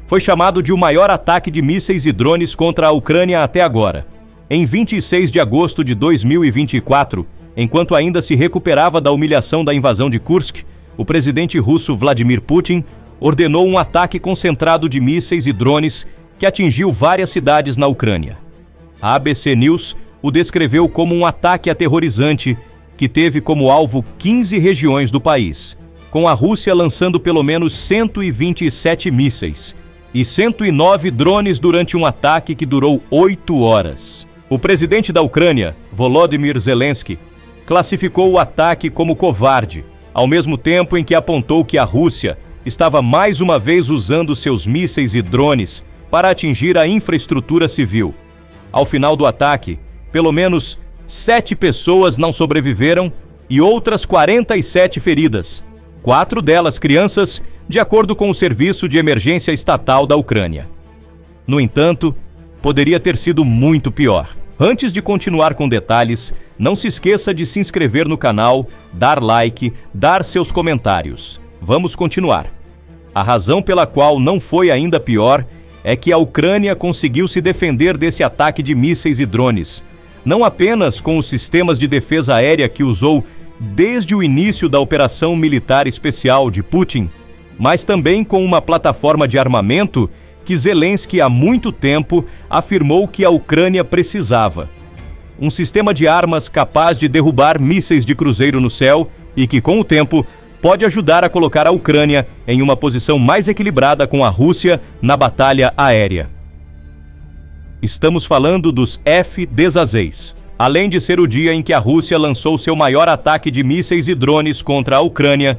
foi chamado de o maior ataque de mísseis e drones contra a Ucrânia até agora. Em 26 de agosto de 2024, enquanto ainda se recuperava da humilhação da invasão de Kursk, o presidente russo Vladimir Putin ordenou um ataque concentrado de mísseis e drones que atingiu várias cidades na Ucrânia. A ABC News o descreveu como um ataque aterrorizante que teve como alvo 15 regiões do país, com a Rússia lançando pelo menos 127 mísseis e 109 drones durante um ataque que durou 8 horas. O presidente da Ucrânia, Volodymyr Zelensky, classificou o ataque como covarde, ao mesmo tempo em que apontou que a Rússia estava mais uma vez usando seus mísseis e drones para atingir a infraestrutura civil. Ao final do ataque, pelo menos 7 pessoas não sobreviveram e outras 47 feridas, 4 delas crianças, de acordo com o Serviço de Emergência Estatal da Ucrânia. No entanto, poderia ter sido muito pior. Antes de continuar com detalhes, não se esqueça de se inscrever no canal, dar like, dar seus comentários. Vamos continuar. A razão pela qual não foi ainda pior é que a Ucrânia conseguiu se defender desse ataque de mísseis e drones, não apenas com os sistemas de defesa aérea que usou desde o início da operação militar especial de Putin, mas também com uma plataforma de armamento que Zelensky há muito tempo afirmou que a Ucrânia precisava. Um sistema de armas capaz de derrubar mísseis de cruzeiro no céu e que, com o tempo, pode ajudar a colocar a Ucrânia em uma posição mais equilibrada com a Rússia na batalha aérea. Estamos falando dos F-16. Além de ser o dia em que a Rússia lançou seu maior ataque de mísseis e drones contra a Ucrânia,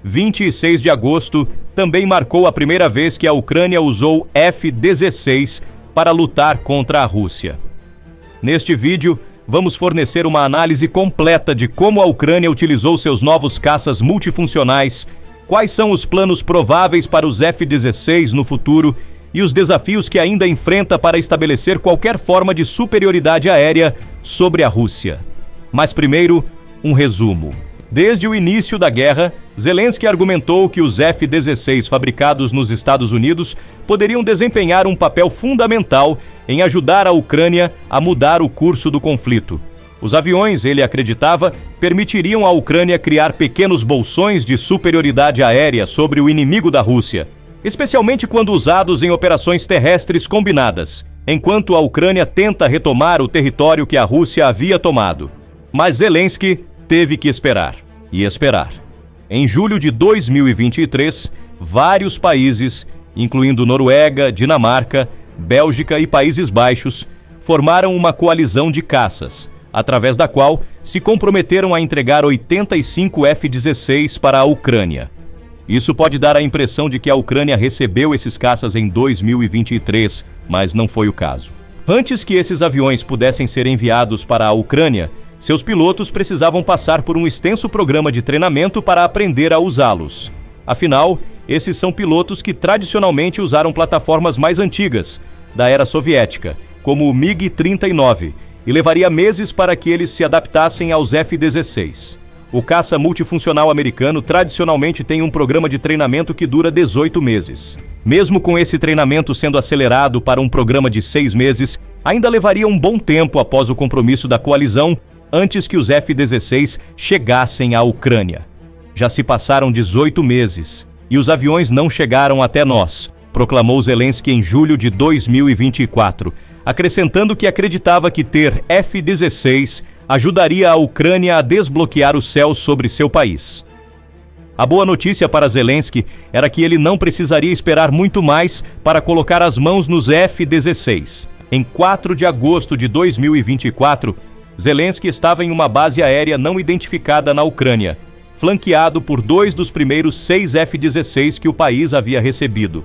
26 de agosto também marcou a primeira vez que a Ucrânia usou F-16 para lutar contra a Rússia. Neste vídeo, vamos fornecer uma análise completa de como a Ucrânia utilizou seus novos caças multifuncionais, quais são os planos prováveis para os F-16 no futuro e os desafios que ainda enfrenta para estabelecer qualquer forma de superioridade aérea sobre a Rússia. Mas primeiro, um resumo. Desde o início da guerra, Zelensky argumentou que os F-16 fabricados nos Estados Unidos poderiam desempenhar um papel fundamental em ajudar a Ucrânia a mudar o curso do conflito. Os aviões, ele acreditava, permitiriam à Ucrânia criar pequenos bolsões de superioridade aérea sobre o inimigo da Rússia, especialmente quando usados em operações terrestres combinadas, enquanto a Ucrânia tenta retomar o território que a Rússia havia tomado. Mas Zelensky teve que esperar e esperar. Em julho de 2023, vários países, incluindo Noruega, Dinamarca, Bélgica e Países Baixos, formaram uma coalizão de caças, através da qual se comprometeram a entregar 85 F-16 para a Ucrânia. Isso pode dar a impressão de que a Ucrânia recebeu esses caças em 2023, mas não foi o caso. Antes que esses aviões pudessem ser enviados para a Ucrânia, seus pilotos precisavam passar por um extenso programa de treinamento para aprender a usá-los. Afinal, esses são pilotos que tradicionalmente usaram plataformas mais antigas, da era soviética, como o MiG-39, e levaria meses para que eles se adaptassem aos F-16. O caça multifuncional americano tradicionalmente tem um programa de treinamento que dura 18 meses. Mesmo com esse treinamento sendo acelerado para um programa de 6 meses, ainda levaria um bom tempo após o compromisso da coalizão antes que os F-16 chegassem à Ucrânia. Já se passaram 18 meses e os aviões não chegaram até nós, proclamou Zelensky em julho de 2024, acrescentando que acreditava que ter F-16 ajudaria a Ucrânia a desbloquear o céu sobre seu país. A boa notícia para Zelensky era que ele não precisaria esperar muito mais para colocar as mãos nos F-16. Em 4 de agosto de 2024, Zelensky estava em uma base aérea não identificada na Ucrânia, flanqueado por 2 dos primeiros 6 F-16 que o país havia recebido.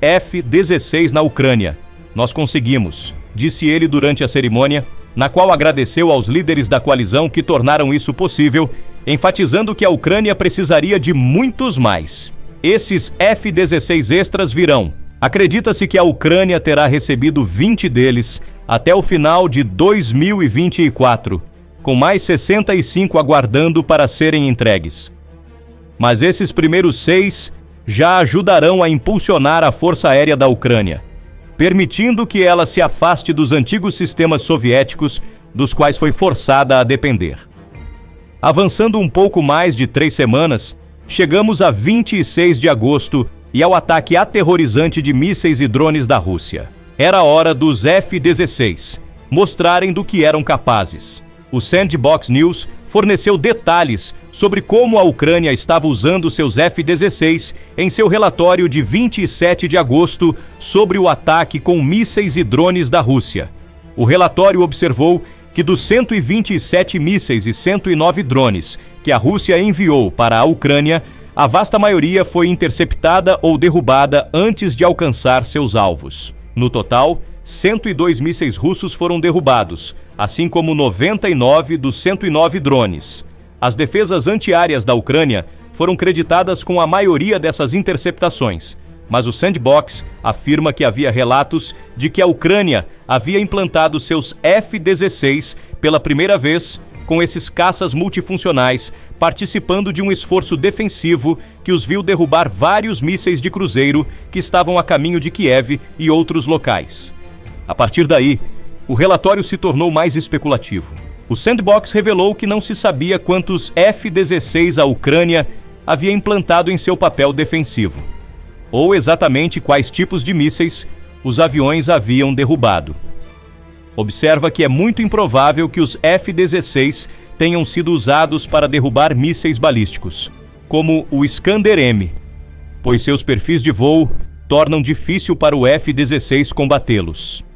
F-16 na Ucrânia. Nós conseguimos, disse ele durante a cerimônia, na qual agradeceu aos líderes da coalizão que tornaram isso possível, enfatizando que a Ucrânia precisaria de muitos mais. Esses F-16 extras virão. Acredita-se que a Ucrânia terá recebido 20 deles até o final de 2024, com mais 65 aguardando para serem entregues. Mas esses primeiros 6 já ajudarão a impulsionar a Força Aérea da Ucrânia, permitindo que ela se afaste dos antigos sistemas soviéticos dos quais foi forçada a depender. Avançando um pouco mais de 3 semanas, chegamos a 26 de agosto e ao ataque aterrorizante de mísseis e drones da Rússia. Era hora dos F-16 mostrarem do que eram capazes. O Sandbox News forneceu detalhes sobre como a Ucrânia estava usando seus F-16 em seu relatório de 27 de agosto sobre o ataque com mísseis e drones da Rússia. O relatório observou que dos 127 mísseis e 109 drones que a Rússia enviou para a Ucrânia, a vasta maioria foi interceptada ou derrubada antes de alcançar seus alvos. No total, 102 mísseis russos foram derrubados, assim como 99 dos 109 drones. As defesas antiaéreas da Ucrânia foram creditadas com a maioria dessas interceptações, mas o Sandbox afirma que havia relatos de que a Ucrânia havia implantado seus F-16 pela primeira vez com esses caças multifuncionais, participando de um esforço defensivo que os viu derrubar vários mísseis de cruzeiro que estavam a caminho de Kiev e outros locais. A partir daí, o relatório se tornou mais especulativo. O Sandbox revelou que não se sabia quantos F-16 a Ucrânia havia implantado em seu papel defensivo, ou exatamente quais tipos de mísseis os aviões haviam derrubado. Observa que é muito improvável que os F-16 tenham sido usados para derrubar mísseis balísticos, como o Iskander-M, pois seus perfis de voo tornam difícil para o F-16 combatê-los.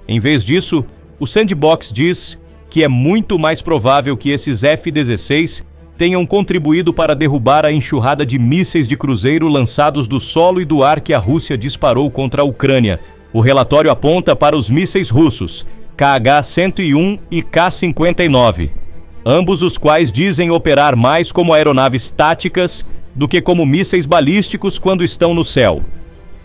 Em vez disso, o Sandbox diz que é muito mais provável que esses F-16 tenham contribuído para derrubar a enxurrada de mísseis de cruzeiro lançados do solo e do ar que a Rússia disparou contra a Ucrânia. O relatório aponta para os mísseis russos KH-101 e K-59, ambos os quais dizem operar mais como aeronaves táticas do que como mísseis balísticos quando estão no céu.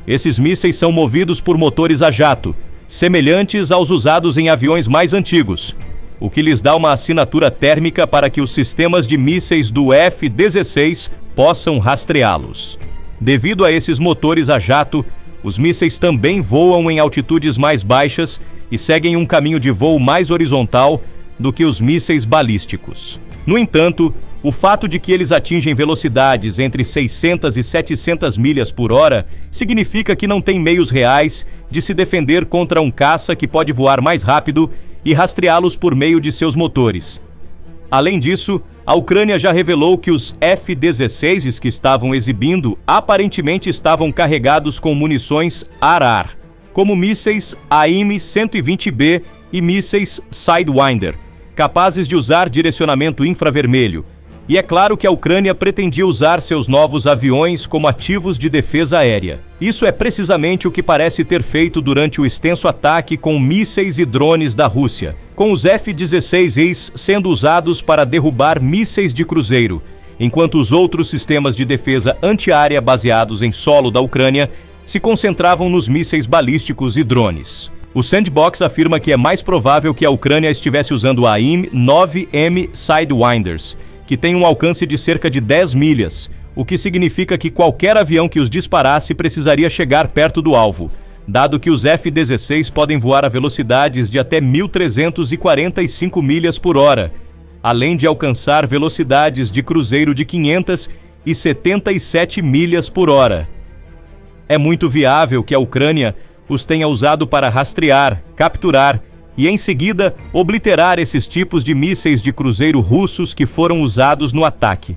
Esses mísseis são movidos por motores a jato, semelhantes aos usados em aviões mais antigos, o que lhes dá uma assinatura térmica para que os sistemas de mísseis do F-16 possam rastreá-los. Devido a esses motores a jato, os mísseis também voam em altitudes mais baixas e seguem um caminho de voo mais horizontal do que os mísseis balísticos. No entanto, o fato de que eles atingem velocidades entre 600 e 700 milhas por hora significa que não tem meios reais de se defender contra um caça que pode voar mais rápido e rastreá-los por meio de seus motores. Além disso, a Ucrânia já revelou que os F-16 que estavam exibindo aparentemente estavam carregados com munições ar-ar, como mísseis AIM-120B e mísseis Sidewinder, capazes de usar direcionamento infravermelho. E é claro que a Ucrânia pretendia usar seus novos aviões como ativos de defesa aérea. Isso é precisamente o que parece ter feito durante o extenso ataque com mísseis e drones da Rússia, com os F-16 sendo usados para derrubar mísseis de cruzeiro, enquanto os outros sistemas de defesa antiaérea baseados em solo da Ucrânia se concentravam nos mísseis balísticos e drones. O Sandbox afirma que é mais provável que a Ucrânia estivesse usando a AIM-9M Sidewinders, que tem um alcance de cerca de 10 milhas, o que significa que qualquer avião que os disparasse precisaria chegar perto do alvo, dado que os F-16 podem voar a velocidades de até 1.345 milhas por hora, além de alcançar velocidades de cruzeiro de 577 milhas por hora. É muito viável que a Ucrânia os tenha usado para rastrear, capturar e, em seguida, obliterar esses tipos de mísseis de cruzeiro russos que foram usados no ataque.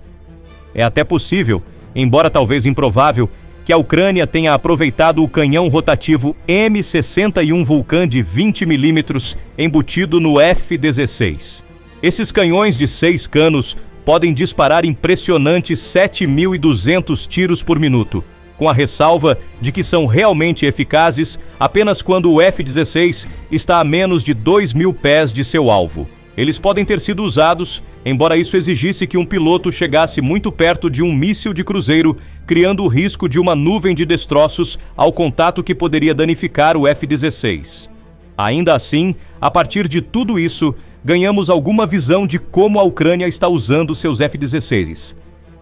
É até possível, embora talvez improvável, que a Ucrânia tenha aproveitado o canhão rotativo M61 Vulcan de 20 mm embutido no F-16. Esses canhões de 6 canos podem disparar impressionantes 7.200 tiros por minuto, com a ressalva de que são realmente eficazes apenas quando o F-16 está a menos de 2.000 pés de seu alvo. Eles podem ter sido usados, embora isso exigisse que um piloto chegasse muito perto de um míssil de cruzeiro, criando o risco de uma nuvem de destroços ao contato que poderia danificar o F-16. Ainda assim, a partir de tudo isso, ganhamos alguma visão de como a Ucrânia está usando seus F-16.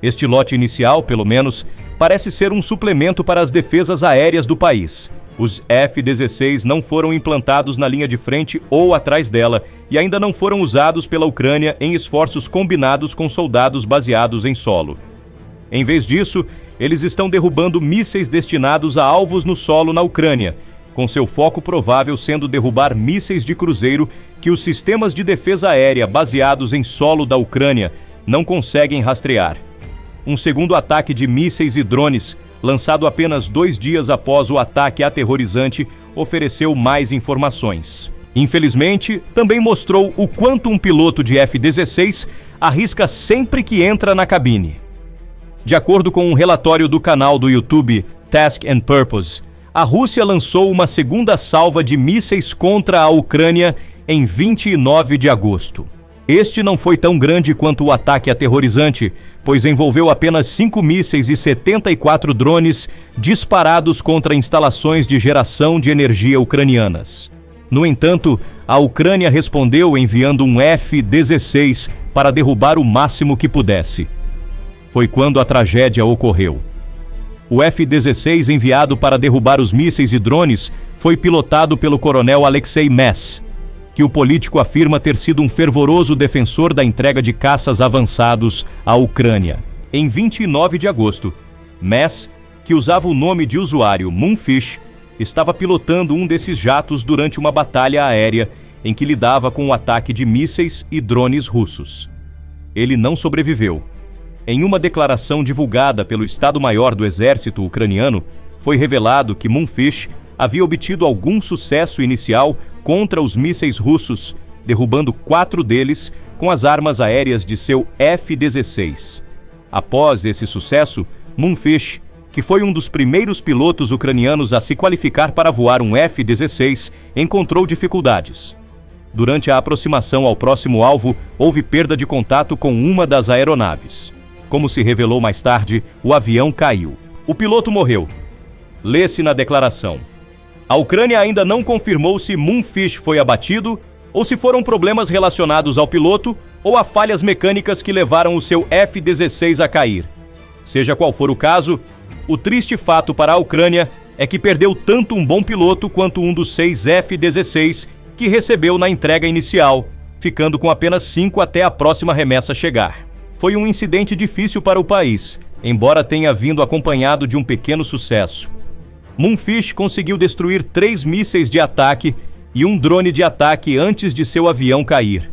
Este lote inicial, pelo menos, parece ser um suplemento para as defesas aéreas do país. Os F-16 não foram implantados na linha de frente ou atrás dela e ainda não foram usados pela Ucrânia em esforços combinados com soldados baseados em solo. Em vez disso, eles estão derrubando mísseis destinados a alvos no solo na Ucrânia, com seu foco provável sendo derrubar mísseis de cruzeiro que os sistemas de defesa aérea baseados em solo da Ucrânia não conseguem rastrear. Um segundo ataque de mísseis e drones, lançado apenas 2 dias após o ataque aterrorizante, ofereceu mais informações. Infelizmente, também mostrou o quanto um piloto de F-16 arrisca sempre que entra na cabine. De acordo com um relatório do canal do YouTube Task and Purpose, a Rússia lançou uma segunda salva de mísseis contra a Ucrânia em 29 de agosto. Este não foi tão grande quanto o ataque aterrorizante, pois envolveu apenas 5 mísseis e 74 drones disparados contra instalações de geração de energia ucranianas. No entanto, a Ucrânia respondeu enviando um F-16 para derrubar o máximo que pudesse. Foi quando a tragédia ocorreu. O F-16 enviado para derrubar os mísseis e drones foi pilotado pelo coronel Alexei Mess, que o político afirma ter sido um fervoroso defensor da entrega de caças avançados à Ucrânia. Em 29 de agosto, Mess, que usava o nome de usuário Moonfish, estava pilotando um desses jatos durante uma batalha aérea em que lidava com o ataque de mísseis e drones russos. Ele não sobreviveu. Em uma declaração divulgada pelo Estado-Maior do Exército ucraniano, foi revelado que Moonfish havia obtido algum sucesso inicial contra os mísseis russos, derrubando 4 deles com as armas aéreas de seu F-16. Após esse sucesso, Moonfish, que foi um dos primeiros pilotos ucranianos a se qualificar para voar um F-16, encontrou dificuldades. Durante a aproximação ao próximo alvo, houve perda de contato com uma das aeronaves. Como se revelou mais tarde, o avião caiu. O piloto morreu. Lê-se na declaração: a Ucrânia ainda não confirmou se Moonfish foi abatido ou se foram problemas relacionados ao piloto ou a falhas mecânicas que levaram o seu F-16 a cair. Seja qual for o caso, o triste fato para a Ucrânia é que perdeu tanto um bom piloto quanto um dos 6 F-16 que recebeu na entrega inicial, ficando com apenas 5 até a próxima remessa chegar. Foi um incidente difícil para o país, embora tenha vindo acompanhado de um pequeno sucesso. Moonfish conseguiu destruir 3 mísseis de ataque e um drone de ataque antes de seu avião cair.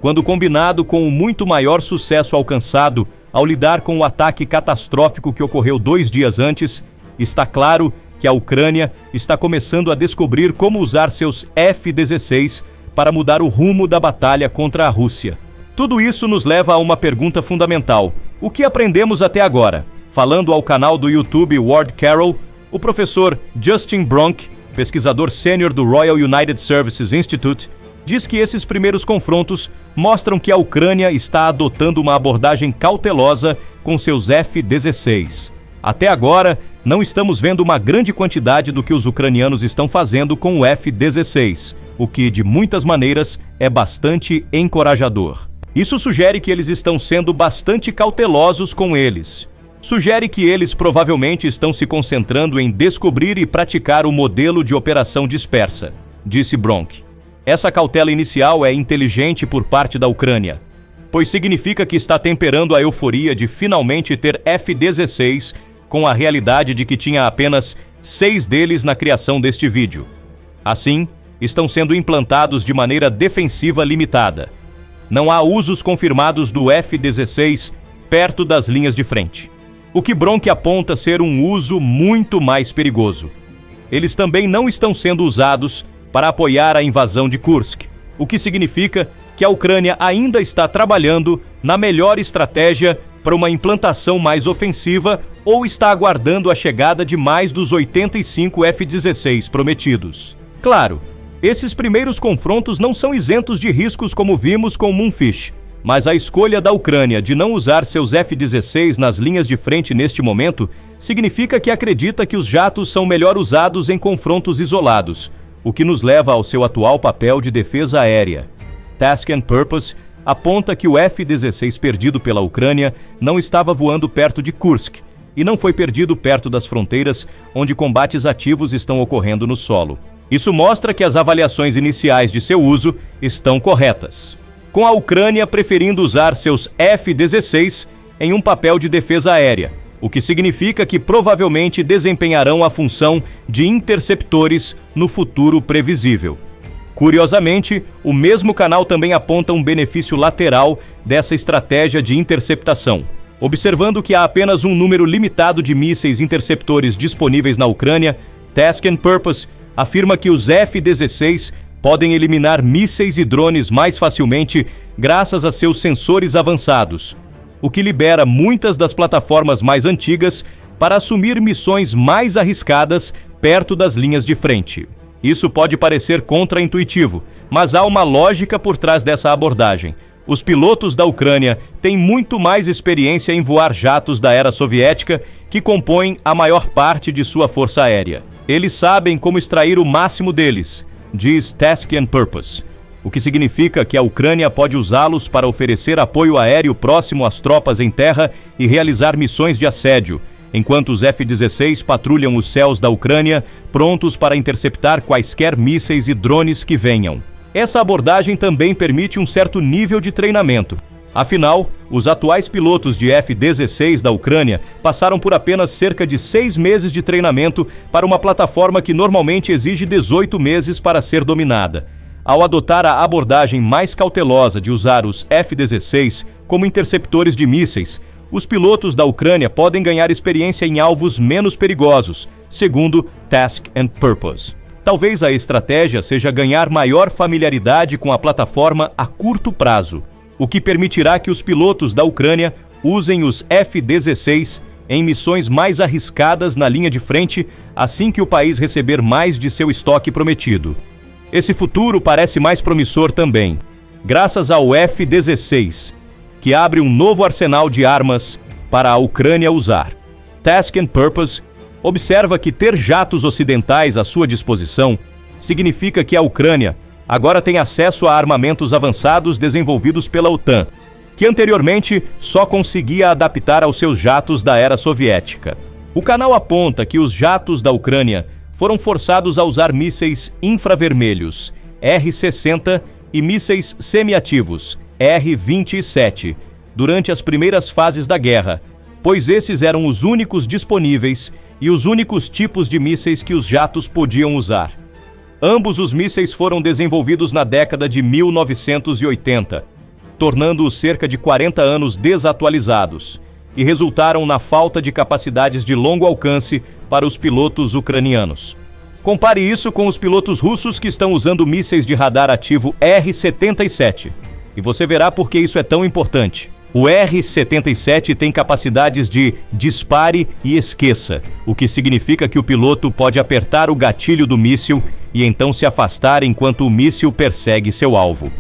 Quando combinado com o muito maior sucesso alcançado ao lidar com o ataque catastrófico que ocorreu 2 dias antes, está claro que a Ucrânia está começando a descobrir como usar seus F-16 para mudar o rumo da batalha contra a Rússia. Tudo isso nos leva a uma pergunta fundamental: o que aprendemos até agora? Falando ao canal do YouTube Ward Carroll, o professor Justin Bronk, pesquisador sênior do Royal United Services Institute, diz que esses primeiros confrontos mostram que a Ucrânia está adotando uma abordagem cautelosa com seus F-16. Até agora, não estamos vendo uma grande quantidade do que os ucranianos estão fazendo com o F-16, o que, de muitas maneiras, é bastante encorajador. Isso sugere que eles estão sendo bastante cautelosos com eles. Sugere que eles provavelmente estão se concentrando em descobrir e praticar o modelo de operação dispersa, disse Bronk. Essa cautela inicial é inteligente por parte da Ucrânia, pois significa que está temperando a euforia de finalmente ter F-16 com a realidade de que tinha apenas 6 deles na criação deste vídeo. Assim, estão sendo implantados de maneira defensiva limitada. Não há usos confirmados do F-16 perto das linhas de frente, o que Bronk aponta ser um uso muito mais perigoso. Eles também não estão sendo usados para apoiar a invasão de Kursk, o que significa que a Ucrânia ainda está trabalhando na melhor estratégia para uma implantação mais ofensiva ou está aguardando a chegada de mais dos 85 F-16 prometidos. Claro, esses primeiros confrontos não são isentos de riscos como vimos com Moonfish, mas a escolha da Ucrânia de não usar seus F-16 nas linhas de frente neste momento significa que acredita que os jatos são melhor usados em confrontos isolados, o que nos leva ao seu atual papel de defesa aérea. Task and Purpose aponta que o F-16 perdido pela Ucrânia não estava voando perto de Kursk e não foi perdido perto das fronteiras onde combates ativos estão ocorrendo no solo. Isso mostra que as avaliações iniciais de seu uso estão corretas, com a Ucrânia preferindo usar seus F-16 em um papel de defesa aérea, o que significa que provavelmente desempenharão a função de interceptores no futuro previsível. Curiosamente, o mesmo canal também aponta um benefício lateral dessa estratégia de interceptação. Observando que há apenas um número limitado de mísseis interceptores disponíveis na Ucrânia, Task and Purpose afirma que os F-16 podem eliminar mísseis e drones mais facilmente graças a seus sensores avançados, o que libera muitas das plataformas mais antigas para assumir missões mais arriscadas perto das linhas de frente. Isso pode parecer contraintuitivo, mas há uma lógica por trás dessa abordagem. Os pilotos da Ucrânia têm muito mais experiência em voar jatos da era soviética, que compõem a maior parte de sua força aérea. Eles sabem como extrair o máximo deles, diz Task and Purpose, o que significa que a Ucrânia pode usá-los para oferecer apoio aéreo próximo às tropas em terra e realizar missões de assédio, enquanto os F-16 patrulham os céus da Ucrânia, prontos para interceptar quaisquer mísseis e drones que venham. Essa abordagem também permite um certo nível de treinamento. Afinal, os atuais pilotos de F-16 da Ucrânia passaram por apenas cerca de 6 meses de treinamento para uma plataforma que normalmente exige 18 meses para ser dominada. Ao adotar a abordagem mais cautelosa de usar os F-16 como interceptores de mísseis, os pilotos da Ucrânia podem ganhar experiência em alvos menos perigosos, segundo Task and Purpose. Talvez a estratégia seja ganhar maior familiaridade com a plataforma a curto prazo, o que permitirá que os pilotos da Ucrânia usem os F-16 em missões mais arriscadas na linha de frente assim que o país receber mais de seu estoque prometido. Esse futuro parece mais promissor também, graças ao F-16, que abre um novo arsenal de armas para a Ucrânia usar. Task and Purpose observa que ter jatos ocidentais à sua disposição significa que a Ucrânia agora tem acesso a armamentos avançados desenvolvidos pela OTAN, que anteriormente só conseguia adaptar aos seus jatos da era soviética. O canal aponta que os jatos da Ucrânia foram forçados a usar mísseis infravermelhos, R-60, e mísseis semiativos, R-27, durante as primeiras fases da guerra, pois esses eram os únicos disponíveis e os únicos tipos de mísseis que os jatos podiam usar. Ambos os mísseis foram desenvolvidos na década de 1980, tornando-os cerca de 40 anos desatualizados, e resultaram na falta de capacidades de longo alcance para os pilotos ucranianos. Compare isso com os pilotos russos que estão usando mísseis de radar ativo R-77, e você verá por que isso é tão importante. O R-77 tem capacidades de dispare e esqueça, o que significa que o piloto pode apertar o gatilho do míssil e então se afastar enquanto o míssil persegue seu alvo.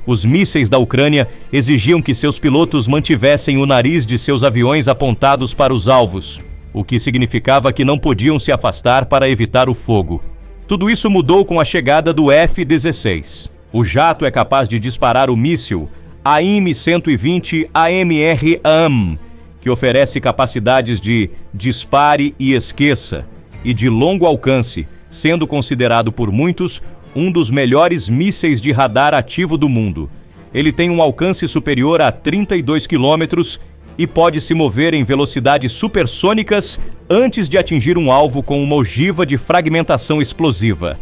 Os mísseis da Ucrânia exigiam que seus pilotos mantivessem o nariz de seus aviões apontados para os alvos, o que significava que não podiam se afastar para evitar o fogo. Tudo isso mudou com a chegada do F-16. O jato é capaz de disparar o míssil AIM-120 AMRAAM, que oferece capacidades de dispare e esqueça e de longo alcance, sendo considerado por muitos um dos melhores mísseis de radar ativo do mundo. Ele tem um alcance superior a 32 km e pode se mover em velocidades supersônicas antes de atingir um alvo com uma ogiva de fragmentação explosiva.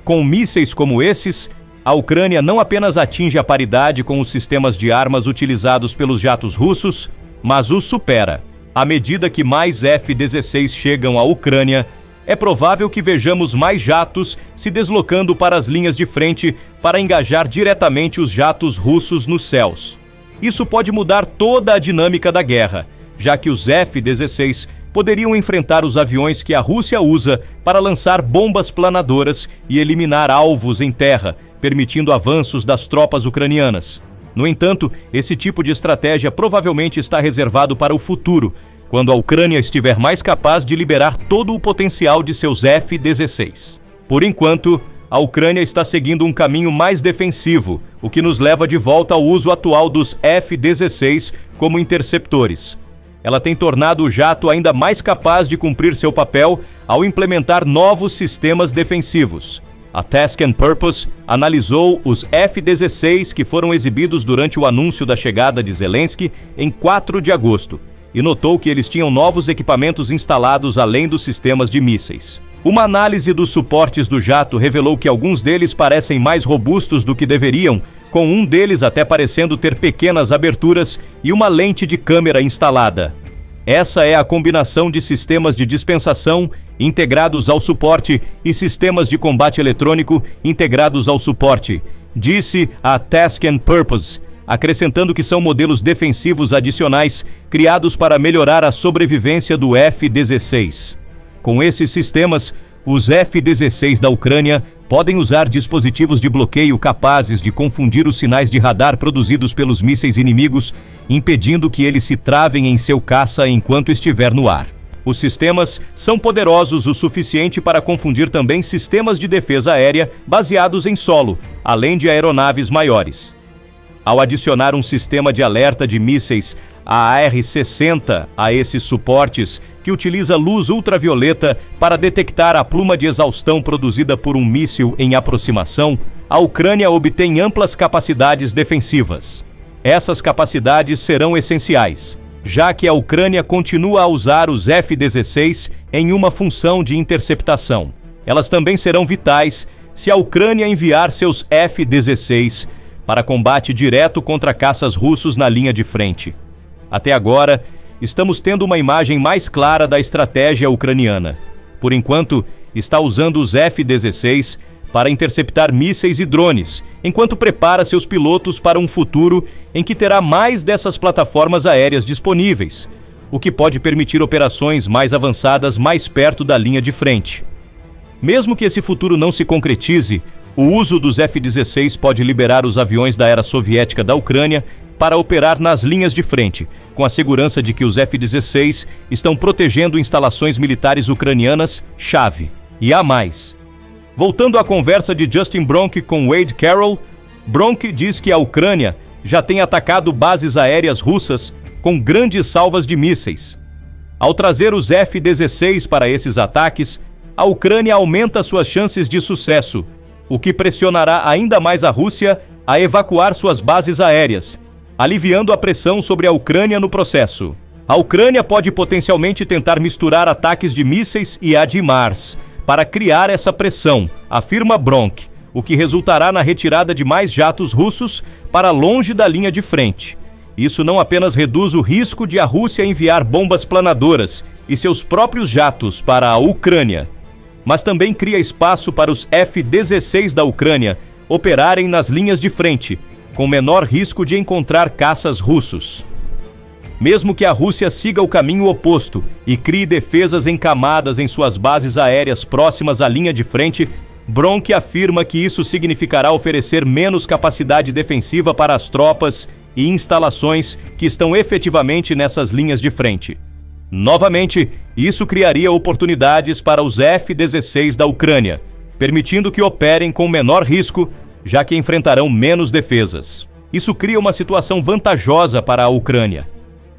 Com mísseis como esses, a Ucrânia não apenas atinge a paridade com os sistemas de armas utilizados pelos jatos russos, mas os supera. À medida que mais F-16 chegam à Ucrânia, é provável que vejamos mais jatos se deslocando para as linhas de frente para engajar diretamente os jatos russos nos céus. Isso pode mudar toda a dinâmica da guerra, já que os F-16 poderiam enfrentar os aviões que a Rússia usa para lançar bombas planadoras e eliminar alvos em terra, permitindo avanços das tropas ucranianas. No entanto, esse tipo de estratégia provavelmente está reservado para o futuro, quando a Ucrânia estiver mais capaz de liberar todo o potencial de seus F-16. Por enquanto, a Ucrânia está seguindo um caminho mais defensivo, o que nos leva de volta ao uso atual dos F-16 como interceptores. Ela tem tornado o jato ainda mais capaz de cumprir seu papel ao implementar novos sistemas defensivos. A Task and Purpose analisou os F-16 que foram exibidos durante o anúncio da chegada de Zelensky em 4 de agosto e notou que eles tinham novos equipamentos instalados além dos sistemas de mísseis. Uma análise dos suportes do jato revelou que alguns deles parecem mais robustos do que deveriam, com um deles até parecendo ter pequenas aberturas e uma lente de câmera instalada. Essa é a combinação de sistemas de dispensação integrados ao suporte e sistemas de combate eletrônico integrados ao suporte, disse a Task and Purpose, acrescentando que são modelos defensivos adicionais criados para melhorar a sobrevivência do F-16. Com esses sistemas, os F-16 da Ucrânia podem usar dispositivos de bloqueio capazes de confundir os sinais de radar produzidos pelos mísseis inimigos, impedindo que eles se travem em seu caça enquanto estiver no ar. Os sistemas são poderosos o suficiente para confundir também sistemas de defesa aérea baseados em solo, além de aeronaves maiores. Ao adicionar um sistema de alerta de mísseis AR-60 a esses suportes, que utiliza luz ultravioleta para detectar a pluma de exaustão produzida por um míssil em aproximação, a Ucrânia obtém amplas capacidades defensivas. Essas capacidades serão essenciais, já que a Ucrânia continua a usar os F-16 em uma função de interceptação. Elas também serão vitais se a Ucrânia enviar seus F-16 para combate direto contra caças russos na linha de frente. Até agora, estamos tendo uma imagem mais clara da estratégia ucraniana. Por enquanto, está usando os F-16 para interceptar mísseis e drones, enquanto prepara seus pilotos para um futuro em que terá mais dessas plataformas aéreas disponíveis, o que pode permitir operações mais avançadas mais perto da linha de frente. Mesmo que esse futuro não se concretize, o uso dos F-16 pode liberar os aviões da era soviética da Ucrânia para operar nas linhas de frente, com a segurança de que os F-16 estão protegendo instalações militares ucranianas-chave. E há mais. Voltando à conversa de Justin Bronk com Wade Carroll, Bronk diz que a Ucrânia já tem atacado bases aéreas russas com grandes salvas de mísseis. Ao trazer os F-16 para esses ataques, a Ucrânia aumenta suas chances de sucesso, o que pressionará ainda mais a Rússia a evacuar suas bases aéreas, aliviando a pressão sobre a Ucrânia no processo. A Ucrânia pode potencialmente tentar misturar ataques de mísseis e HIMARS para criar essa pressão, afirma Bronk, o que resultará na retirada de mais jatos russos para longe da linha de frente. Isso não apenas reduz o risco de a Rússia enviar bombas planadoras e seus próprios jatos para a Ucrânia, mas também cria espaço para os F-16 da Ucrânia operarem nas linhas de frente, com menor risco de encontrar caças russos. Mesmo que a Rússia siga o caminho oposto e crie defesas em camadas em suas bases aéreas próximas à linha de frente, Bronk afirma que isso significará oferecer menos capacidade defensiva para as tropas e instalações que estão efetivamente nessas linhas de frente. Novamente, isso criaria oportunidades para os F-16 da Ucrânia, permitindo que operem com menor risco, já que enfrentarão menos defesas. Isso cria uma situação vantajosa para a Ucrânia.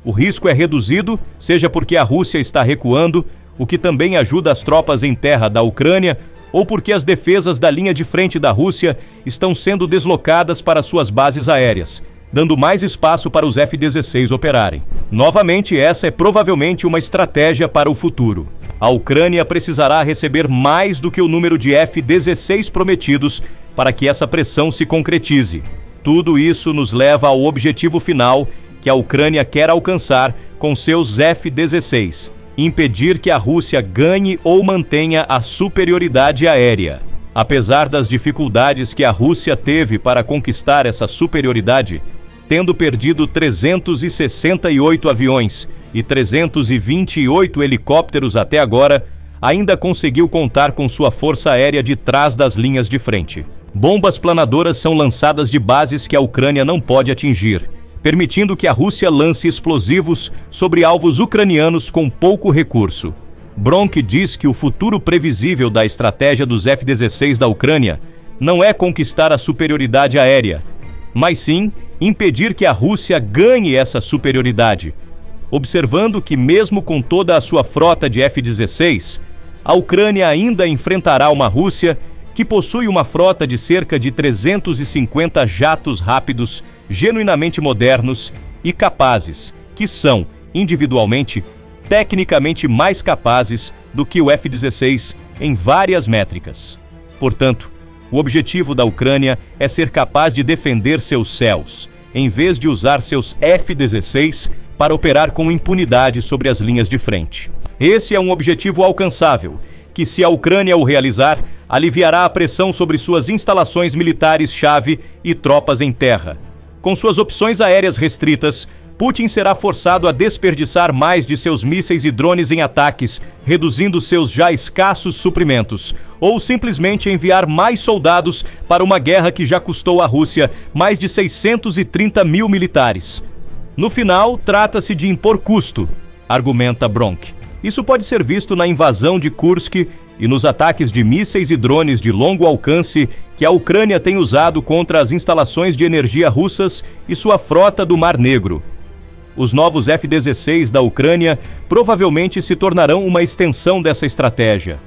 O risco é reduzido, seja porque a Rússia está recuando, o que também ajuda as tropas em terra da Ucrânia, ou porque as defesas da linha de frente da Rússia estão sendo deslocadas para suas bases aéreas, dando mais espaço para os F-16 operarem. Novamente, essa é provavelmente uma estratégia para o futuro. A Ucrânia precisará receber mais do que o número de F-16 prometidos para que essa pressão se concretize. Tudo isso nos leva ao objetivo final que a Ucrânia quer alcançar com seus F-16, impedir que a Rússia ganhe ou mantenha a superioridade aérea. Apesar das dificuldades que a Rússia teve para conquistar essa superioridade, tendo perdido 368 aviões e 328 helicópteros até agora, ainda conseguiu contar com sua força aérea de trás das linhas de frente. Bombas planadoras são lançadas de bases que a Ucrânia não pode atingir, permitindo que a Rússia lance explosivos sobre alvos ucranianos com pouco recurso. Bronk diz que o futuro previsível da estratégia dos F-16 da Ucrânia não é conquistar a superioridade aérea, mas sim impedir que a Rússia ganhe essa superioridade, observando que mesmo com toda a sua frota de F-16, a Ucrânia ainda enfrentará uma Rússia que possui uma frota de cerca de 350 jatos rápidos, genuinamente modernos e capazes, que são, individualmente, tecnicamente mais capazes do que o F-16 em várias métricas. Portanto, o objetivo da Ucrânia é ser capaz de defender seus céus, em vez de usar seus F-16 para operar com impunidade sobre as linhas de frente. Esse é um objetivo alcançável, que, se a Ucrânia o realizar, aliviará a pressão sobre suas instalações militares-chave e tropas em terra. Com suas opções aéreas restritas, Putin será forçado a desperdiçar mais de seus mísseis e drones em ataques, reduzindo seus já escassos suprimentos, ou simplesmente enviar mais soldados para uma guerra que já custou à Rússia mais de 630 mil militares. No final, trata-se de impor custo, argumenta Bronk. Isso pode ser visto na invasão de Kursk e nos ataques de mísseis e drones de longo alcance que a Ucrânia tem usado contra as instalações de energia russas e sua frota do Mar Negro. Os novos F-16 da Ucrânia provavelmente se tornarão uma extensão dessa estratégia.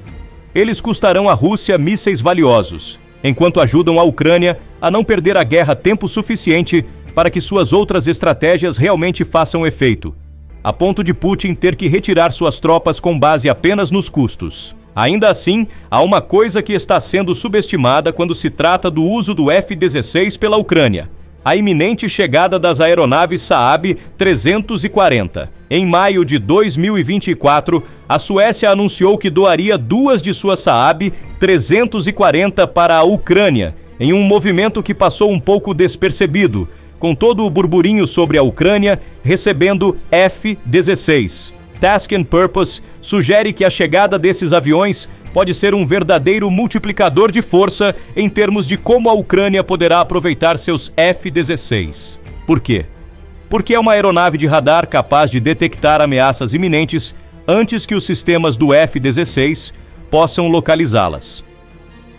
Eles custarão à Rússia mísseis valiosos, enquanto ajudam a Ucrânia a não perder a guerra tempo suficiente para que suas outras estratégias realmente façam efeito, a ponto de Putin ter que retirar suas tropas com base apenas nos custos. Ainda assim, há uma coisa que está sendo subestimada quando se trata do uso do F-16 pela Ucrânia: a iminente chegada das aeronaves Saab 340. Em maio de 2024, a Suécia anunciou que doaria 2 de suas Saab 340 para a Ucrânia, em um movimento que passou um pouco despercebido, com todo o burburinho sobre a Ucrânia recebendo F-16. Task and Purpose sugere que a chegada desses aviões pode ser um verdadeiro multiplicador de força em termos de como a Ucrânia poderá aproveitar seus F-16. Por quê? Porque é uma aeronave de radar capaz de detectar ameaças iminentes antes que os sistemas do F-16 possam localizá-las.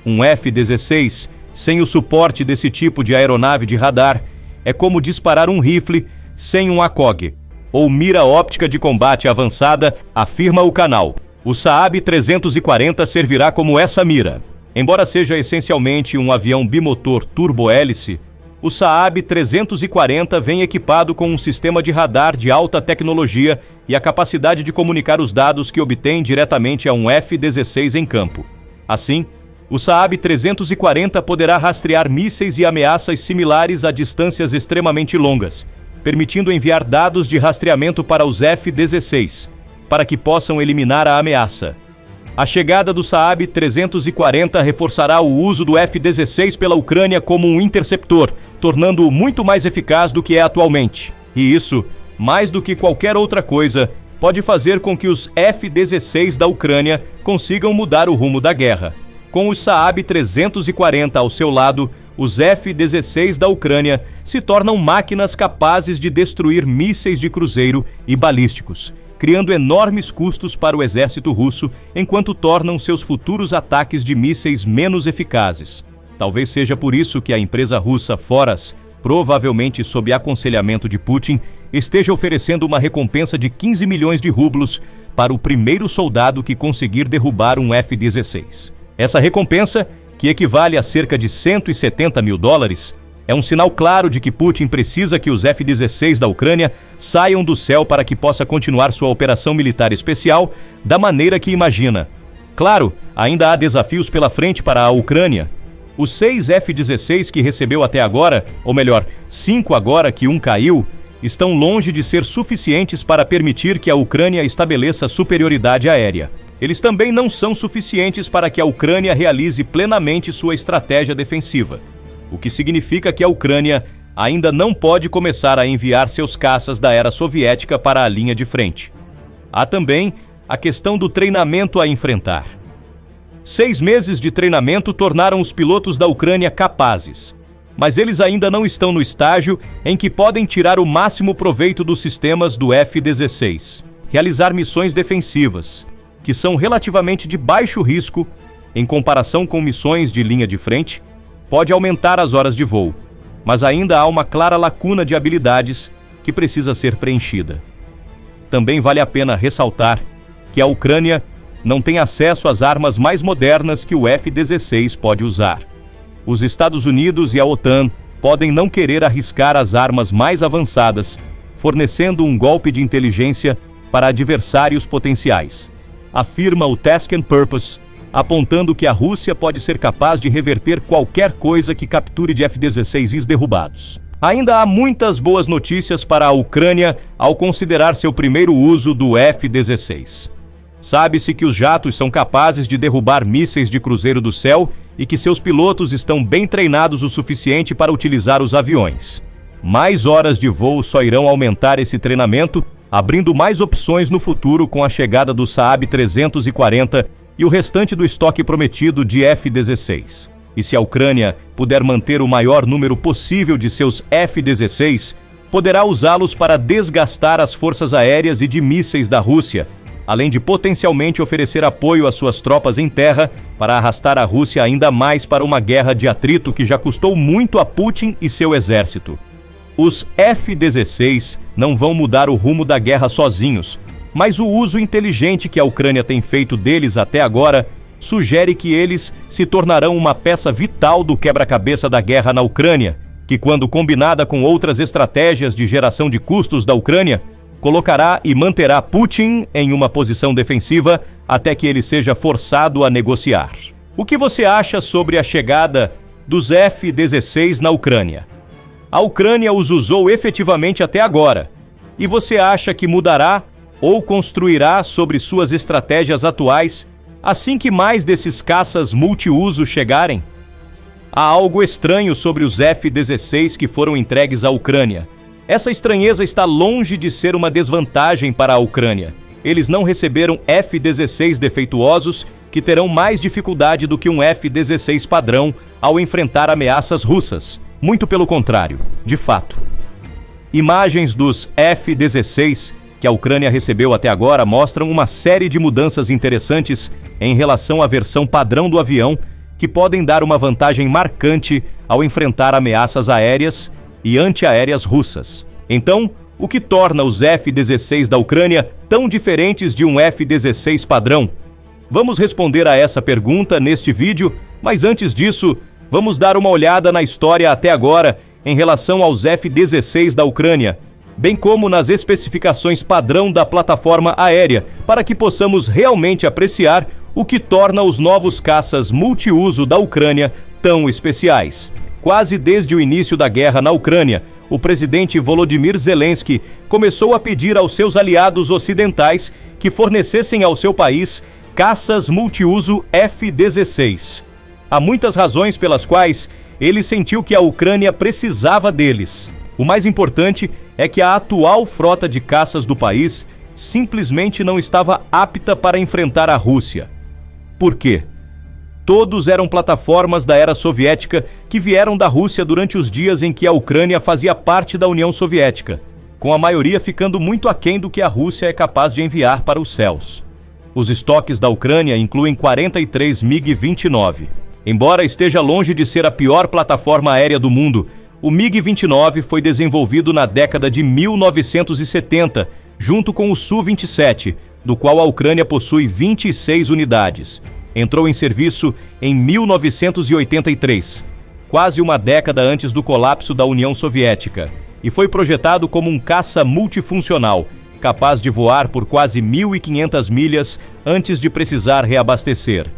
Um F-16, sem o suporte desse tipo de aeronave de radar, é como disparar um rifle sem um ACOG, ou mira óptica de combate avançada, afirma o canal. O Saab 340 servirá como essa mira. Embora seja essencialmente um avião bimotor turbo-hélice, o Saab 340 vem equipado com um sistema de radar de alta tecnologia e a capacidade de comunicar os dados que obtém diretamente a um F-16 em campo. Assim, o Saab 340 poderá rastrear mísseis e ameaças similares a distâncias extremamente longas, permitindo enviar dados de rastreamento para os F-16, para que possam eliminar a ameaça. A chegada do Saab 340 reforçará o uso do F-16 pela Ucrânia como um interceptor, tornando-o muito mais eficaz do que é atualmente. E isso, mais do que qualquer outra coisa, pode fazer com que os F-16 da Ucrânia consigam mudar o rumo da guerra. Com os Saab 340 ao seu lado, os F-16 da Ucrânia se tornam máquinas capazes de destruir mísseis de cruzeiro e balísticos, criando enormes custos para o exército russo, enquanto tornam seus futuros ataques de mísseis menos eficazes. Talvez seja por isso que a empresa russa Foras, provavelmente sob aconselhamento de Putin, esteja oferecendo uma recompensa de 15 milhões de rublos para o primeiro soldado que conseguir derrubar um F-16. Essa recompensa, que equivale a cerca de 170 mil dólares, é um sinal claro de que Putin precisa que os F-16 da Ucrânia saiam do céu para que possa continuar sua operação militar especial da maneira que imagina. Claro, ainda há desafios pela frente para a Ucrânia. Os 6 F-16 que recebeu até agora, ou melhor, 5 agora que um caiu, estão longe de ser suficientes para permitir que a Ucrânia estabeleça superioridade aérea. Eles também não são suficientes para que a Ucrânia realize plenamente sua estratégia defensiva, o que significa que a Ucrânia ainda não pode começar a enviar seus caças da era soviética para a linha de frente. Há também a questão do treinamento a enfrentar. 6 meses de treinamento tornaram os pilotos da Ucrânia capazes, mas eles ainda não estão no estágio em que podem tirar o máximo proveito dos sistemas do F-16, realizar missões defensivas, que são relativamente de baixo risco em comparação com missões de linha de frente, pode aumentar as horas de voo, mas ainda há uma clara lacuna de habilidades que precisa ser preenchida. Também vale a pena ressaltar que a Ucrânia não tem acesso às armas mais modernas que o F-16 pode usar. Os Estados Unidos e a OTAN podem não querer arriscar as armas mais avançadas, fornecendo um golpe de inteligência para adversários potenciais, afirma o Task and Purpose, apontando que a Rússia pode ser capaz de reverter qualquer coisa que capture de F-16s derrubados. Ainda há muitas boas notícias para a Ucrânia ao considerar seu primeiro uso do F-16. Sabe-se que os jatos são capazes de derrubar mísseis de cruzeiro do céu e que seus pilotos estão bem treinados o suficiente para utilizar os aviões. Mais horas de voo só irão aumentar esse treinamento, abrindo mais opções no futuro com a chegada do Saab 340 e o restante do estoque prometido de F-16. E se a Ucrânia puder manter o maior número possível de seus F-16, poderá usá-los para desgastar as forças aéreas e de mísseis da Rússia, além de potencialmente oferecer apoio às suas tropas em terra para arrastar a Rússia ainda mais para uma guerra de atrito que já custou muito a Putin e seu exército. Os F-16 não vão mudar o rumo da guerra sozinhos, mas o uso inteligente que a Ucrânia tem feito deles até agora sugere que eles se tornarão uma peça vital do quebra-cabeça da guerra na Ucrânia, que, quando combinada com outras estratégias de geração de custos da Ucrânia, colocará e manterá Putin em uma posição defensiva até que ele seja forçado a negociar. O que você acha sobre a chegada dos F-16 na Ucrânia? A Ucrânia os usou efetivamente até agora, e você acha que mudará ou construirá sobre suas estratégias atuais assim que mais desses caças multiuso chegarem? Há algo estranho sobre os F-16 que foram entregues à Ucrânia. Essa estranheza está longe de ser uma desvantagem para a Ucrânia. Eles não receberam F-16 defeituosos que terão mais dificuldade do que um F-16 padrão ao enfrentar ameaças russas. Muito pelo contrário, de fato. Imagens dos F-16 que a Ucrânia recebeu até agora mostram uma série de mudanças interessantes em relação à versão padrão do avião, que podem dar uma vantagem marcante ao enfrentar ameaças aéreas e antiaéreas russas. Então, o que torna os F-16 da Ucrânia tão diferentes de um F-16 padrão? Vamos responder a essa pergunta neste vídeo, mas antes disso, vamos dar uma olhada na história até agora em relação aos F-16 da Ucrânia, bem como nas especificações padrão da plataforma aérea, para que possamos realmente apreciar o que torna os novos caças multiuso da Ucrânia tão especiais. Quase desde o início da guerra na Ucrânia, o presidente Volodymyr Zelensky começou a pedir aos seus aliados ocidentais que fornecessem ao seu país caças multiuso F-16. Há muitas razões pelas quais ele sentiu que a Ucrânia precisava deles. O mais importante é que a atual frota de caças do país simplesmente não estava apta para enfrentar a Rússia. Por quê? Todos eram plataformas da era soviética que vieram da Rússia durante os dias em que a Ucrânia fazia parte da União Soviética, com a maioria ficando muito aquém do que a Rússia é capaz de enviar para os céus. Os estoques da Ucrânia incluem 43 MiG-29. Embora esteja longe de ser a pior plataforma aérea do mundo, o MiG-29 foi desenvolvido na década de 1970, junto com o Su-27, do qual a Ucrânia possui 26 unidades. Entrou em serviço em 1983, quase uma década antes do colapso da União Soviética, e foi projetado como um caça multifuncional, capaz de voar por quase 1.500 milhas antes de precisar reabastecer.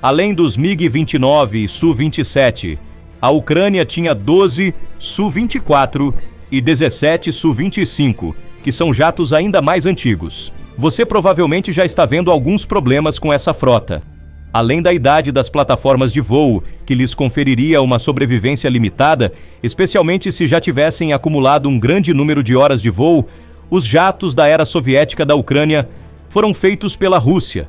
Além dos MiG-29 e Su-27, a Ucrânia tinha 12 Su-24 e 17 Su-25, que são jatos ainda mais antigos. Você provavelmente já está vendo alguns problemas com essa frota. Além da idade das plataformas de voo, que lhes conferiria uma sobrevivência limitada, especialmente se já tivessem acumulado um grande número de horas de voo, os jatos da era soviética da Ucrânia foram feitos pela Rússia.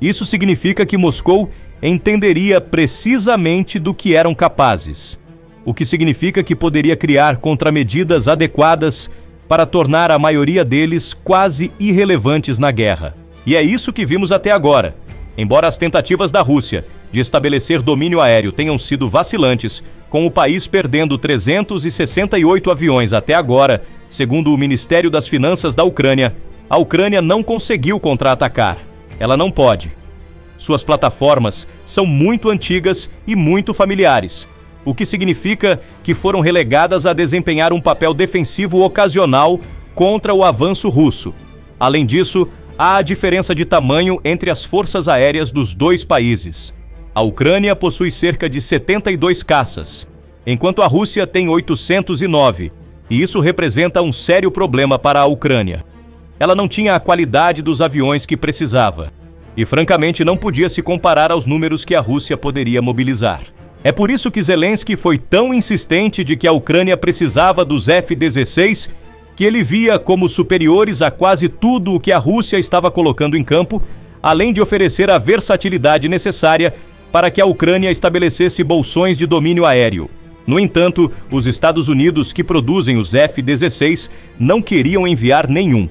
Isso significa que Moscou entenderia precisamente do que eram capazes, o que significa que poderia criar contramedidas adequadas para tornar a maioria deles quase irrelevantes na guerra. E é isso que vimos até agora. Embora as tentativas da Rússia de estabelecer domínio aéreo tenham sido vacilantes, com o país perdendo 368 aviões até agora, segundo o Ministério das Finanças da Ucrânia, a Ucrânia não conseguiu contra-atacar. Ela não pode. Suas plataformas são muito antigas e muito familiares, o que significa que foram relegadas a desempenhar um papel defensivo ocasional contra o avanço russo. Além disso, há a diferença de tamanho entre as forças aéreas dos dois países. A Ucrânia possui cerca de 72 caças, enquanto a Rússia tem 809, e isso representa um sério problema para a Ucrânia. Ela não tinha a qualidade dos aviões que precisava, e francamente não podia se comparar aos números que a Rússia poderia mobilizar. É por isso que Zelensky foi tão insistente de que a Ucrânia precisava dos F-16, que ele via como superiores a quase tudo o que a Rússia estava colocando em campo, além de oferecer a versatilidade necessária para que a Ucrânia estabelecesse bolsões de domínio aéreo. No entanto, os Estados Unidos, que produzem os F-16, não queriam enviar nenhum.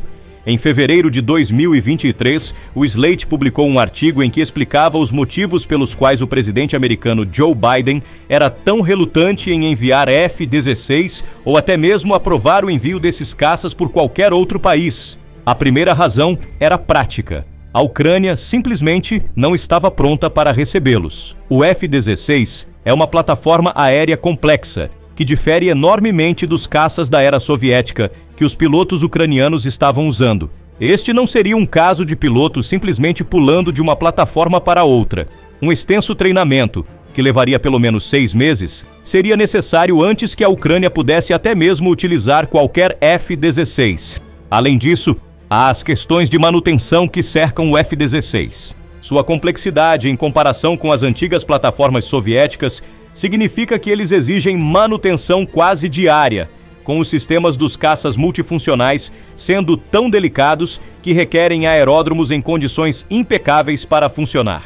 Em fevereiro de 2023, o Slate publicou um artigo em que explicava os motivos pelos quais o presidente americano Joe Biden era tão relutante em enviar F-16 ou até mesmo aprovar o envio desses caças por qualquer outro país. A primeira razão era prática. A Ucrânia simplesmente não estava pronta para recebê-los. O F-16 é uma plataforma aérea complexa, que difere enormemente dos caças da era soviética que os pilotos ucranianos estavam usando. Este não seria um caso de pilotos simplesmente pulando de uma plataforma para outra. Um extenso treinamento, que levaria pelo menos 6 meses, seria necessário antes que a Ucrânia pudesse até mesmo utilizar qualquer F-16. Além disso, há as questões de manutenção que cercam o F-16. Sua complexidade em comparação com as antigas plataformas soviéticas significa que eles exigem manutenção quase diária, com os sistemas dos caças multifuncionais sendo tão delicados que requerem aeródromos em condições impecáveis para funcionar.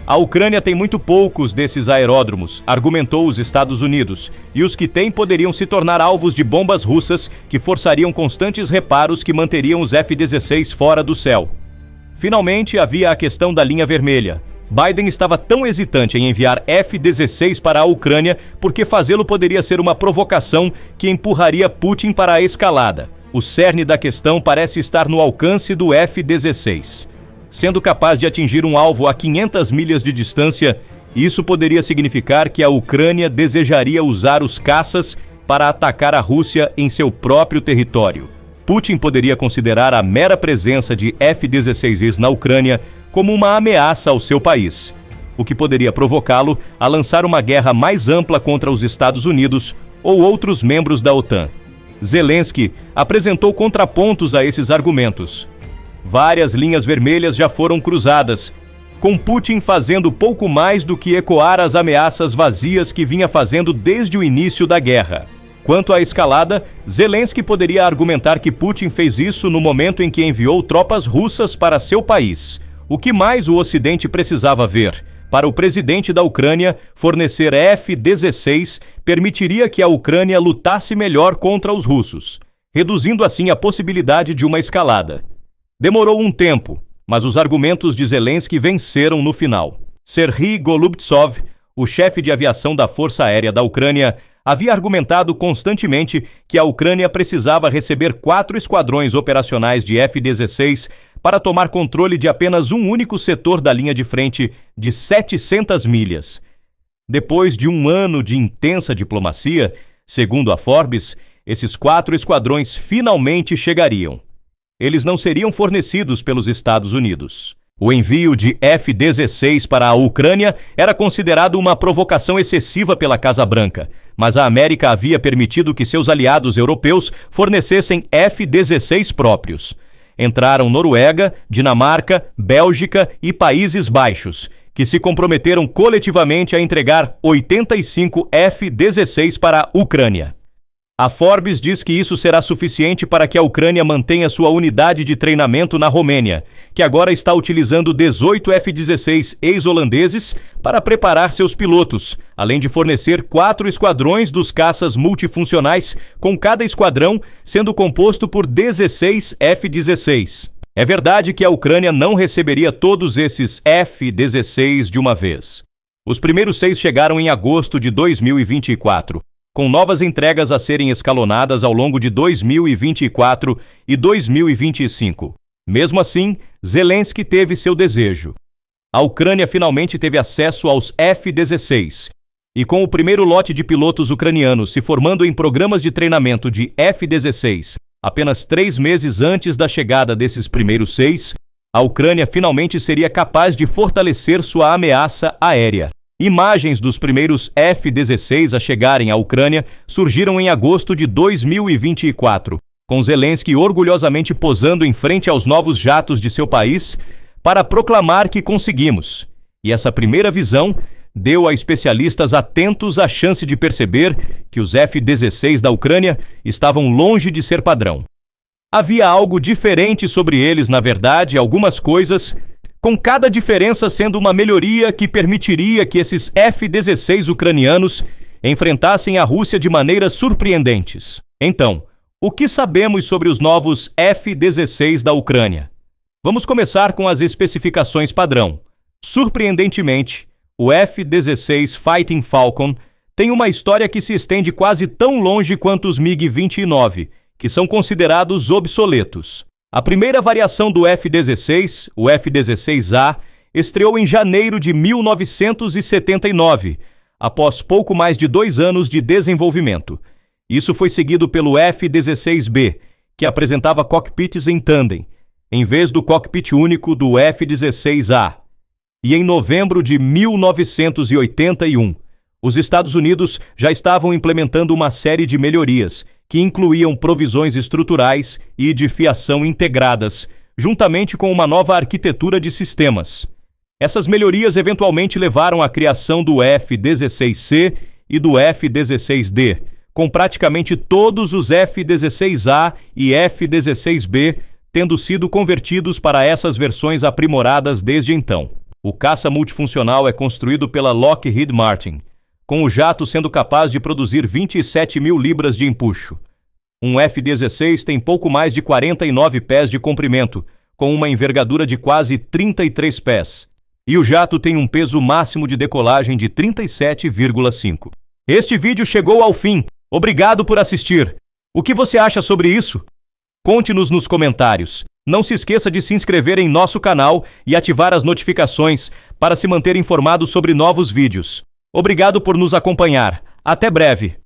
A Ucrânia tem muito poucos desses aeródromos, argumentou os Estados Unidos, e os que tem poderiam se tornar alvos de bombas russas que forçariam constantes reparos que manteriam os F-16 fora do céu. Finalmente, havia a questão da linha vermelha. Biden estava tão hesitante em enviar F-16 para a Ucrânia porque fazê-lo poderia ser uma provocação que empurraria Putin para a escalada. O cerne da questão parece estar no alcance do F-16. Sendo capaz de atingir um alvo a 500 milhas de distância, isso poderia significar que a Ucrânia desejaria usar os caças para atacar a Rússia em seu próprio território. Putin poderia considerar a mera presença de F-16s na Ucrânia como uma ameaça ao seu país, o que poderia provocá-lo a lançar uma guerra mais ampla contra os Estados Unidos ou outros membros da OTAN. Zelensky apresentou contrapontos a esses argumentos. Várias linhas vermelhas já foram cruzadas, com Putin fazendo pouco mais do que ecoar as ameaças vazias que vinha fazendo desde o início da guerra. Quanto à escalada, Zelensky poderia argumentar que Putin fez isso no momento em que enviou tropas russas para seu país. O que mais o Ocidente precisava ver? Para o presidente da Ucrânia, fornecer F-16 permitiria que a Ucrânia lutasse melhor contra os russos, reduzindo assim a possibilidade de uma escalada. Demorou um tempo, mas os argumentos de Zelensky venceram no final. Serhiy Golubtsov, o chefe de aviação da Força Aérea da Ucrânia, havia argumentado constantemente que a Ucrânia precisava receber 4 esquadrões operacionais de F-16 para tomar controle de apenas um único setor da linha de frente de 700 milhas. Depois de um ano de intensa diplomacia, segundo a Forbes, esses 4 esquadrões finalmente chegariam. Eles não seriam fornecidos pelos Estados Unidos. O envio de F-16 para a Ucrânia era considerado uma provocação excessiva pela Casa Branca, mas a América havia permitido que seus aliados europeus fornecessem F-16 próprios. Entraram Noruega, Dinamarca, Bélgica e Países Baixos, que se comprometeram coletivamente a entregar 85 F-16 para a Ucrânia. A Forbes diz que isso será suficiente para que a Ucrânia mantenha sua unidade de treinamento na Romênia, que agora está utilizando 18 F-16 ex-holandeses para preparar seus pilotos, além de fornecer 4 esquadrões dos caças multifuncionais, com cada esquadrão sendo composto por 16 F-16. É verdade que a Ucrânia não receberia todos esses F-16 de uma vez. Os primeiros 6 chegaram em agosto de 2024, com novas entregas a serem escalonadas ao longo de 2024 e 2025. Mesmo assim, Zelensky teve seu desejo. A Ucrânia finalmente teve acesso aos F-16, e com o primeiro lote de pilotos ucranianos se formando em programas de treinamento de F-16, apenas 3 meses antes da chegada desses primeiros 6, a Ucrânia finalmente seria capaz de fortalecer sua ameaça aérea. Imagens dos primeiros F-16 a chegarem à Ucrânia surgiram em agosto de 2024, com Zelensky orgulhosamente posando em frente aos novos jatos de seu país para proclamar que conseguimos. E essa primeira visão deu a especialistas atentos a chance de perceber que os F-16 da Ucrânia estavam longe de ser padrão. Havia algo diferente sobre eles, na verdade, algumas coisas, com cada diferença sendo uma melhoria que permitiria que esses F-16 ucranianos enfrentassem a Rússia de maneiras surpreendentes. Então, o que sabemos sobre os novos F-16 da Ucrânia? Vamos começar com as especificações padrão. Surpreendentemente, o F-16 Fighting Falcon tem uma história que se estende quase tão longe quanto os MiG-29, que são considerados obsoletos. A primeira variação do F-16, o F-16A, estreou em janeiro de 1979, após pouco mais de 2 anos de desenvolvimento. Isso foi seguido pelo F-16B, que apresentava cockpits em tandem, em vez do cockpit único do F-16A. E em novembro de 1981, os Estados Unidos já estavam implementando uma série de melhorias, que incluíam provisões estruturais e de fiação integradas, juntamente com uma nova arquitetura de sistemas. Essas melhorias eventualmente levaram à criação do F-16C e do F-16D, com praticamente todos os F-16A e F-16B tendo sido convertidos para essas versões aprimoradas desde então. O caça multifuncional é construído pela Lockheed Martin, com o jato sendo capaz de produzir 27 mil libras de empuxo. Um F-16 tem pouco mais de 49 pés de comprimento, com uma envergadura de quase 33 pés. E o jato tem um peso máximo de decolagem de 37,5. Este vídeo chegou ao fim. Obrigado por assistir. O que você acha sobre isso? Conte-nos nos comentários. Não se esqueça de se inscrever em nosso canal e ativar as notificações para se manter informado sobre novos vídeos. Obrigado por nos acompanhar. Até breve!